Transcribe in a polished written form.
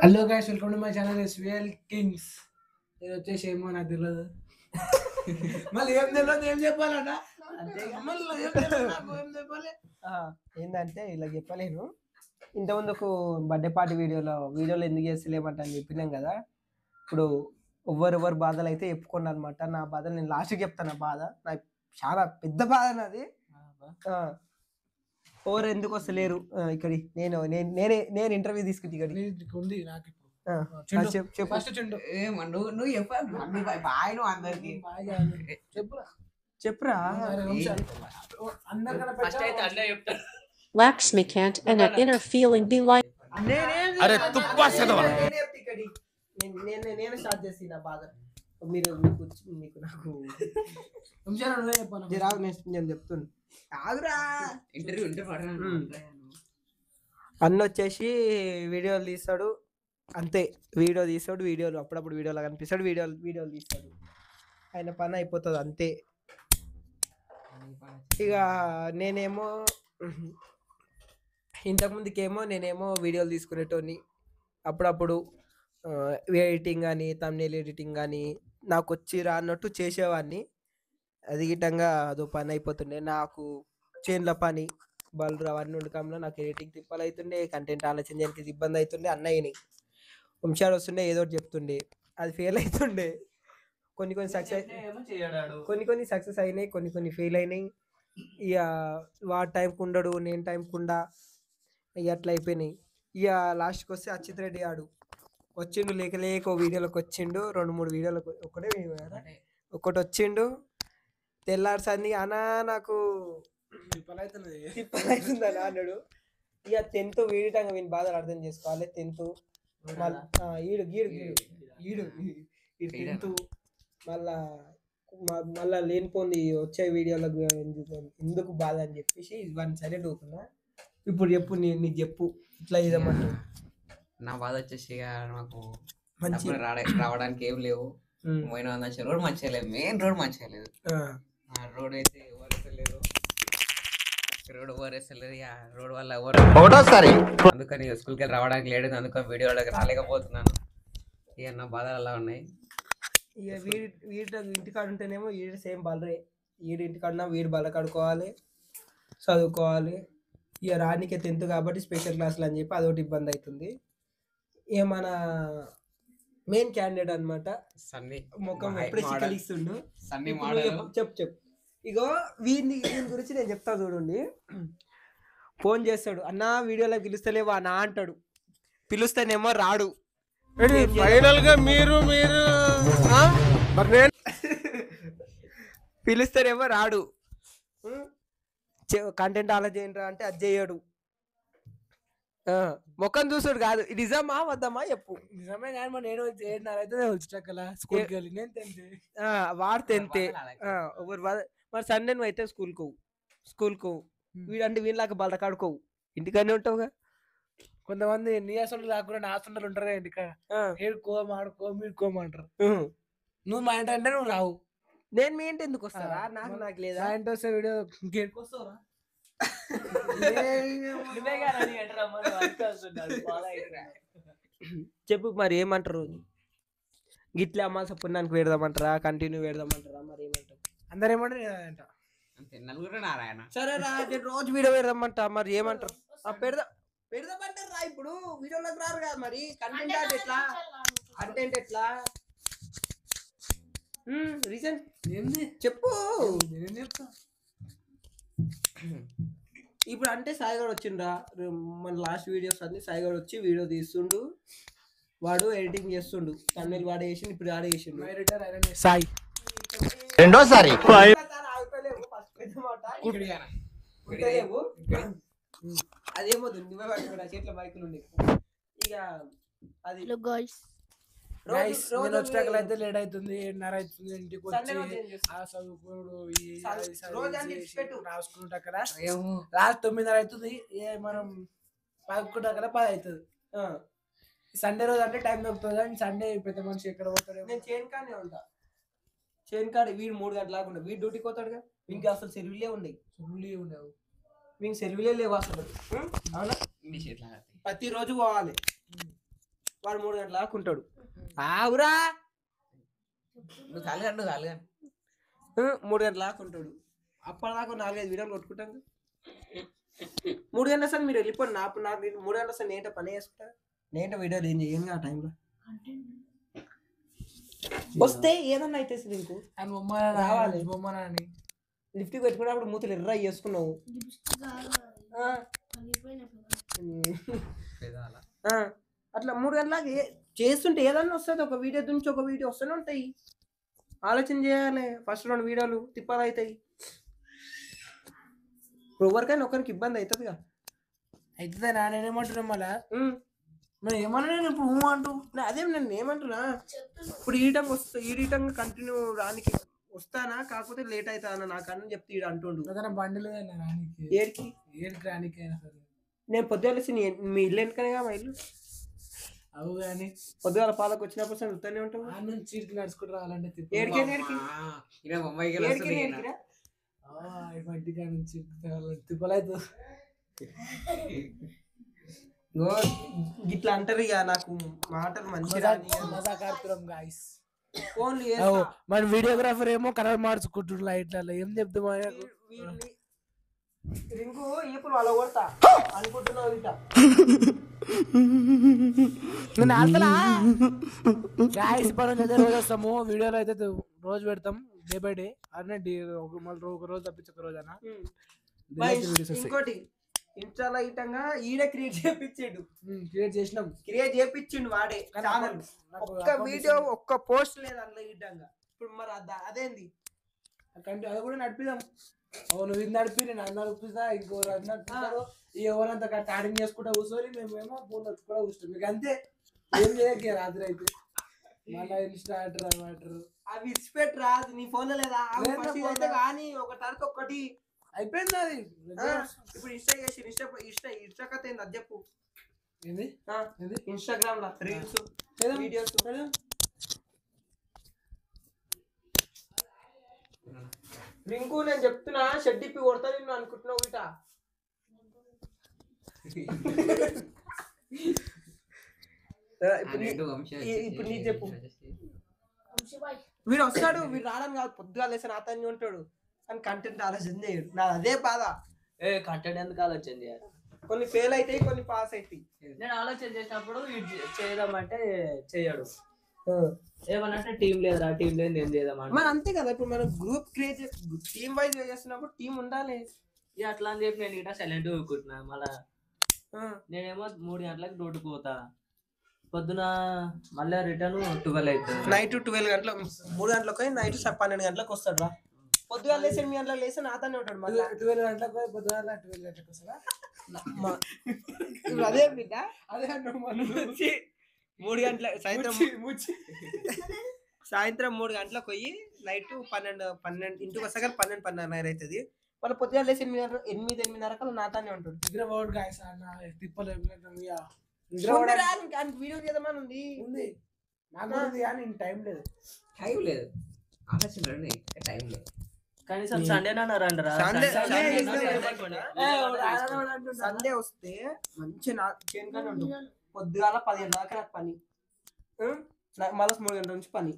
Hello guys, welcome to my channel SVL Kings. నేను వచ్చేసి ఏమో నాకు తెలియదు. మళ్ళీ ఏం తెలియదు, ఏం చెప్పాలట అంతే. మళ్ళీ ఏం తెలియదు, నాకు ఏం చెప్పాలి. ఏంటంటే ఇలా చెప్పలేను. ఇంతకుముందుకు బర్త్డే పార్టీ వీడియోలు ఎందుకు చేస్తలేమంట అని చెప్పినాం కదా. ఇప్పుడు ఎవరు బాధలు అయితే చెప్పుకోండి అనమాట. నా బాధలు నేను లాస్ట్కి చెప్తాను. నా బాధ నాకు చాలా పెద్ద బాధ నాది. ఎవరు ఎందుకు వస్తలేరు ఇక్కడ? నేను ఇంటర్వ్యూ తీసుకుంటే ఇక్కడ ఉంది నాకు ఇప్పుడు. చెప్పురా. Laxmikant and an inner feeling be like నేను స్టార్ట్ చేసి నా బాధ మీకు నాకు నేను చెప్తున్నా. అన్న వచ్చేసి వీడియోలు తీస్తాడు అంతే. వీడియోలు అప్పుడప్పుడు వీడియోలో కనిపిస్తాడు, వీడియోలు తీస్తాడు. ఆయన పని అయిపోతుంది అంతే. ఇక నేనేమో ఇంతకుముందుకేమో వీడియోలు తీసుకునేటోని. అప్పుడప్పుడు ఎడిటింగ్ కానీ థంబ్నెయిల్ ఎడిటింగ్ కానీ నాకు వచ్చి రానట్టు చేసేవాడిని. అది గిట్టంగా అదో పని అయిపోతుండే నాకు. చేన్ల పని బళ్ళు అవన్నీ ఉండకంలో నాకు ఎడిటింగ్ తిప్పలు అవుతుండే, కంటెంట్ ఆలోచన చేయడానికి ఇబ్బంది అవుతుండే. అన్నయ్యని వంశాలు వస్తుండే, ఏదో ఒకటి చెప్తుండే, అది ఫెయిల్ అవుతుండే. కొన్ని సక్సెస్ అయినాయి, కొన్ని ఫెయిల్ అయినాయి. ఇక వాడు టైంకి ఉండడు, నేను టైంకి ఉండా, ఇక అట్లా అయిపోయినాయి. ఇక లాస్ట్కి వస్తే అచ్యుత్ రెడ్డి ఆడు వచ్చిండు, లేక వీడియోలోకి వచ్చిండు. 2-3 వీడియోలకు ఒకటి వచ్చిండు. తెల్లారిసంది అన్నా నాకు తిప్పలవుతుందని అన్నాడు. ఇక 10th వీడిటంగా వీని బాధలు అర్థం చేసుకోవాలి. 10th ఈడు 10th మళ్ళా లేనిపోంది వచ్చే వీడియోలకు ఎందుకు బాధ అని చెప్పేసి ఇవన్నీ సైలెంట్ అవుతున్నా. ఇప్పుడు చెప్పు, నీకు చెప్పు ఇట్లా ఇదన్నమాట. నా బాధ వచ్చేసి నాకు మంచి రావడానికి ఏం లేవు. పోయిన రోడ్ మంచిగా లేదు, మెయిన్ రోడ్ మంచిగా లేదు. రోడ్ అయితే ఎవరు వేస్తలేరు, రోడ్ వల్ల ఎవరు, అందుకని స్కూల్కి వెళ్ళి రావడానికి లేదు, అందుకని వీడియోలోకి రాలేకపోతున్నాను. ఇక నా బాధలు అలా ఉన్నాయి. ఇక వీడి ఇంటికాడ ఉంటేనేమో వీడి సేమ్ బలరే. వీడి ఇంటికాడున్నా వీడి బల కడుకోవాలి, చదువుకోవాలి. ఇక రానికే 10th కాబట్టి స్పెషల్ క్లాసులు అని చెప్పి అదొకటి ఇబ్బంది అవుతుంది. ఇక మన మెయిన్ క్యాండిడేట్ అనమాట ముఖం ఎప్పుడే చిక్కలిస్తుండు. చెప్పు ఇగో వీని గురించి నేను చెప్తా చూడండి. ఫోన్ చేస్తాడు, అన్నా వీడియోలో పిలుస్తలేవా అన్నా అంటాడు. పిలుస్తేనేమో రాడు. ఫైనల్ గా మీరు పిలుస్తేనేమో రాడు. కంటెంట్ అలా చేయండి అంటే అది చేయడు. ముఖం చూసాడు కాదు. ఇది నిజమా వద్దామా చెప్పు. నిజమే కానీ నేను 7:30 వచ్చాకలా స్కూల్కి వెళ్ళి నేను 10th. వాడు 10th. మరి సండే నువ్వు అయితే స్కూల్కు వీడంటే వీళ్ళకి బలకాడుకోవు, ఇంటికనే ఉంటావుగా. కొంతమంది నీ అసలు రాకుండా నా అసలు ఉంటారు కదా ఇంటికాడ. ఏడుకోమ ఆడుకో మీరు కోమంటారు. నువ్వు మా ఇంటి అంటే నువ్వు రావు. నేను మీ ఇంటి ఎందుకు వస్తారా? నాకు లేదా ఇంటి వస్తే వీడియో ఇంకేడుకొస్తావురా. చెప్పు మరి ఏమంటారు? గిట్లే అమ్మాల్సి పుణ్యానికి పెడదామంటారా, కంటిన్యూ పెడదామంటారా? మరి ఏమంటారు? అందరు ఏమంటారు? సరే రా, రోజు వీడియో పెడదామంట. మరి ఏమంటారు? పెడదామంటారు రా. ఇప్పుడు వీడియోలోకి రారు కదా, మరి కంటెంట్ ఎట్లా రీజన్ చెప్పు. నేను చెప్తా. ఇప్పుడు అంటే సాయిగాడు వచ్చిండ్రా, మన లాస్ట్ వీడియోస్ అన్ని సాయిగాడు వచ్చి వీడియో తీస్తుండు, వాడు ఎడిటింగ్ చేస్తుండు. తమిళ వాడు వేసిండు, ఇప్పుడు వాడే చేసిండు. సాయి రెండోసారి అదేమో నువ్వే పట్టుకున్నా చేతిలో బైకులు ఉండే. ఇక అది వచ్చాకలైతే లేట్ అవుతుంది, 7:30 అవుతుంది. ఇంటికి వచ్చి చదువుకోడు రాసుకుంటా కదా. లాస్ట్ 9:30 అవుతుంది. మనం 11 10 అవుతుంది. సండే రోజు అంటే టైం దొరుకుతుంది కానీ సండే పెద్ద మనిషి ఎక్కడ పోతాడు. నేను చేనుకానే ఉంటా. చేనుకాడ వీడు 3 గంటలకు ఉంటాడు. వీడు డ్యూటీకి పోతాడుగా. వీనికి అసలు సెలవులే ఉండవు. మీకు సెలవులే లేవు అసలు. అవునా? ప్రతిరోజు పోవాలి. వాడు 3 గంటల దాకా ఉంటాడు. ఆవురా నువ్వు కాలుగా 3 గంటల దాకా ఉంటాడు. అప్పటిదాకా 4-5 వీడియోలు కొట్టుకుంటాం. 3 గంటల సార్ మీరు వెళ్ళిపోండి. నాకు 3 గంటల సార్ నేంట పని చేసుకుంటా. నేంట వీడియోలు ఏం చేయను ఆ టైంలో. వస్తే ఏదన్నా అయితే నీకు రావాలి బొమ్మని లిఫ్ట్కి పెట్టుకున్నప్పుడు మూతులు ఎర్ర చేసుకున్నావు. అట్లా 3 గంటలకి చేస్తుంటే ఏదన్నా వస్తుంది. ఒక వీడియో నుంచి ఒక వీడియో వస్తూనే ఉంటాయి. ఆలోచన చేయాలి. ఫస్ట్ 2 వీడియోలు తిప్పాలు అవుతాయి. ఇప్పుడు ఎవరికైనా ఒకరికి ఇబ్బంది అవుతుందిగా. అయితే నేనేమంటున్నా మళ్ళా నువ్వు ఏమన్నా నేను ఇప్పుడు అంటూ అదే నేను ఏమంటున్నా, ఇప్పుడు ఈడటంగా కంటిన్యూ రానికి వస్తానా, కాకపోతే లేట్ అవుతానా నాకు అని చెప్తే ఈడు అంటుండు. బండిలో రానికి ఏడికి రానికి అయినా సరే నేను పొద్దుగాలేసి మీ ఇల్లు ఎందుకనేగా మా ఇల్లు. అవు కానీ పొద్దుగాల పాలకు వచ్చినప్పుడు సార్ వస్తూనే ఉంటావు. ఆ నుంచి ఇటుకి నడుచుకుంటూ రావాలంటే మట్టికా నుంచి తిప్పలేదు. ఇట్లా అంటారు ఇక నాకు మాటలు మంచిగా ఫోన్లు మన వీడియోగ్రాఫర్ ఏమో కలర్ మార్చుకుంటున్నా ఇట్లా ఏం చెప్తామా రింగు ఇప్పుడు వాళ్ళ కొడతా అనుకుంటున్నావు ఇట. రోజు వస్తాము వీడియోలో అయితే రోజు పెడతాం డే బై డే. అనే మళ్ళీ ఒక రోజు తప్పించి ఒక రోజు అన్న. ఇంకోటి ఇన్స్టాలో ఇటంగా ఈడే క్రియేట్ చేపించిండు వాడే ఛానల్. ఒక్క వీడియో ఒక్క పోస్ట్ లేదు అందులో ఇటంగా. ఇప్పుడు మరి అదేంది అది కూడా నడిపిదాం. నువ్వు ఇది నడిపి నేను అన్న నడిపిస్తా, ఇంకోరు అది నడిపిస్తారు. ఎవరంతా స్టార్టింగ్ చేసుకుంటా కూర్చొని మేమేమో ఫోన్ కూడా కూర్చుంటాం. మీకు అంతే ఏం చేయక రాత్రి అయితే మళ్ళీ ఇన్స్టాటర్ అవి ఇచ్చిపెట్టి రాదు నీ ఫోన్ లో లేదా అయితే కానీ ఒక తర్వాత ఒక్కటి అయిపోయింది. అది ఇప్పుడు ఇన్స్టా చేసి ఇన్స్టా కథ ఏంది అది చెప్పు. ఏంది ఇన్స్టాగ్రామ్ లో రీల్స్ వీడియోస్ రింకు నేను చెప్తున్నా షెడ్ ఇప్పి కొడతా నిన్ను అనుకుంటున్నావు ఇట. ఇప్పుడు నీ చెప్పు. వీడు వస్తాడు, వీడు రావడం కాదు, పొద్దుగా లేసిన అతన్ని ఉంటాడు కానీ కంటెంట్ ఆలోచన చేయడు. నాది అదే బాధ. కంటెంట్ ఎందుకు ఆలోచన చేయాలి? కొన్ని ఫెయిల్ అవుతాయి, కొన్ని పాస్ అవుతాయి. నేను ఆలోచన చేసినప్పుడు చేయదామంటే చేయడు. ఏమనంటే టీం లేదురా, టీం లేదు ఏం చేద్దామంటే మరి అంతే కదా. ఇప్పుడు మనం గ్రూప్ క్రియేట్ టీమ్ వైజ్ చేస్తున్నప్పుడు టీం ఉండాలి. ఇక అట్లా అని చెప్పి నేను ఇట్లా సైలెంట్ ఊరుకుంటున్నా. మళ్ళా నేనేమో 3 గంటలకు డ్యూటీకి పోతా. పొద్దున మళ్ళీ రిటర్న్ 12 అవుతుంది. నైట్ 12 గంటలకు 3 గంటలకు పోయి నైట్ 12 గంటలకు వస్తాడు రా. పొద్దుగా లేసి 8 గంటలకు లేసి నాతోనే ఉంటాడు. మళ్ళీ 12 గంటలకు పోయి పొద్దున 12 గంటలకు వస్తాడా? అదే బిడ్డ అదే 3 గంటల సాయంత్రం 3 గంటలకు పోయి నైట్ 12 ఇంటికి వస్తా కానీ 12-12:30 అవుతుంది. మళ్ళీ పొద్దుగా లేసి 8-8:30 నాతోనే ఉంటాడు. వీడియో చేద్దామని ఉంది నాకు కానీ టైం లేదు. ఆలోచన టైం లేదు. కనీసం సండే రండిరా. సండే వస్తే మంచి పొద్దుగాల 10 గంటల దాకా నాకు పని, మళ్ళీ 3 గంటల నుంచి పని.